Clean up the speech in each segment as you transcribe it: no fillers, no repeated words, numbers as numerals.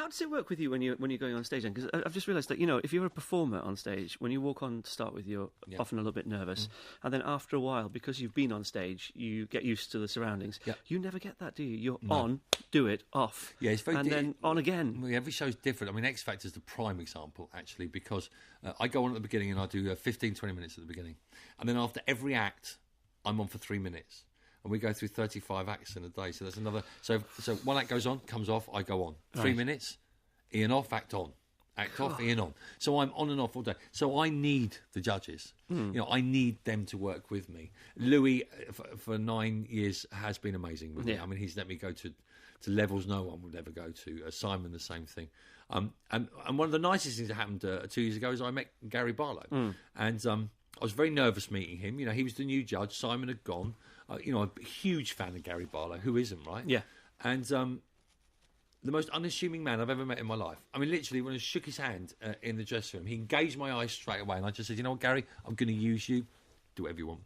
How does it work with you when you're going on stage then? Because I've just realised that, if you're a performer on stage, when you walk on to start with, you're often a little bit nervous. And then after a while, because you've been on stage, you get used to the surroundings. Yeah. You never get that, do you? You're on, do it, off. Yeah, it's very and then on again. Well, every show's different. I mean, X Factor's the prime example, actually, because I go on at the beginning and I do 15, 20 minutes at the beginning. And then after every act, I'm on for 3 minutes. And we go through 35 acts in a day. So that's another... So one act goes on, comes off, I go on. 3 minutes, Ian off, act on. Act off, Ian on. So I'm on and off all day. So I need the judges. I need them to work with me. Louis, for 9 years, has been amazing with me. I mean, he's let me go to levels no one would ever go to. Simon, the same thing. And one of the nicest things that happened 2 years ago is I met Gary Barlow. And I was very nervous meeting him. He was the new judge. Simon had gone. A huge fan of Gary Barlow. Who isn't, right? Yeah. And the most unassuming man I've ever met in my life. I mean, literally, when I shook his hand in the dressing room, he engaged my eyes straight away. And I just said, you know what, Gary? I'm going to use you. Do whatever you want.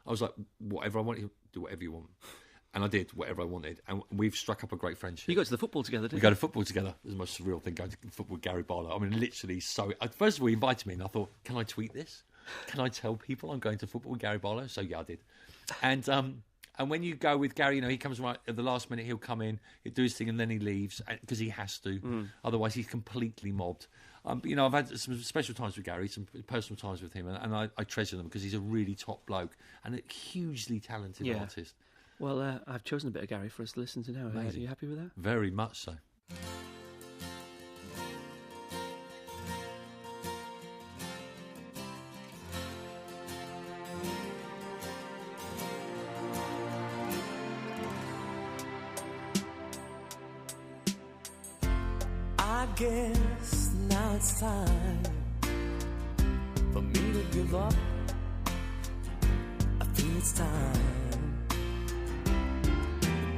I was like, whatever I want, do whatever you want. And I did whatever I wanted. And we've struck up a great friendship. You go to the football together, didn't you? We go to football together. It was the most surreal thing, going to football with Gary Barlow. I mean, literally, first of all, he invited me, and I thought, can I tweet this? Can I tell people I'm going to football with Gary Barlow? So, yeah, I did. And when you go with Gary, he comes right at the last minute, he'll come in, he'll do his thing, and then he leaves, because he has to. Otherwise, he's completely mobbed. But, I've had some special times with Gary, some personal times with him, and I treasure them, because he's a really top bloke and a hugely talented artist. Well, I've chosen a bit of Gary for us to listen to now. Are you happy with that? Very much so. I guess now it's time for me to give up. I think it's time.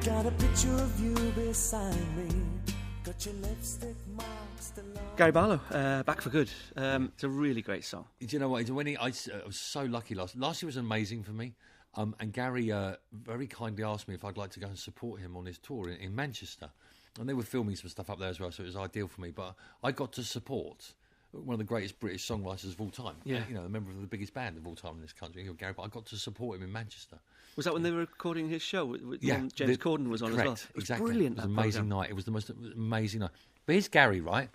Got a picture of you beside me. Got your lipstick marks still on. Gary Barlow, back for good. It's a really great song. Do you know what? I was so lucky last year was amazing for me. And Gary very kindly asked me if I'd like to go and support him on his tour in Manchester. And they were filming some stuff up there as well, so it was ideal for me. But I got to support one of the greatest British songwriters of all time. Yeah. A member of the biggest band of all time in this country, Gary. But I got to support him in Manchester. Was that when they were recording his show? Yeah. James Corden was on correct, as well. It was exactly. brilliant. It was an amazing night. It was the most amazing night. But here's Gary, right?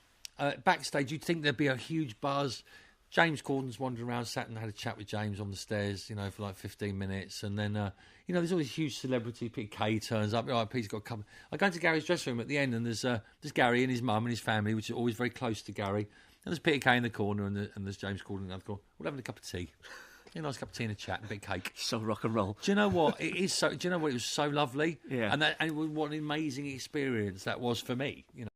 Backstage, you'd think there'd be a huge buzz. James Corden's wandering around, sat and had a chat with James on the stairs, for like 15 minutes. And then, there's all this huge celebrity. Peter Kay turns up. Peter's got to come. I go into Gary's dressing room at the end, and there's Gary and his mum and his family, which is always very close to Gary. And there's Peter Kay in the corner, and there's James Corden in the other corner. We're having a cup of tea. A nice cup of tea and a chat and a bit of cake. So rock and roll. Do you know what? It is so. Do you know what? It was so lovely. Yeah. And what an amazing experience that was for me.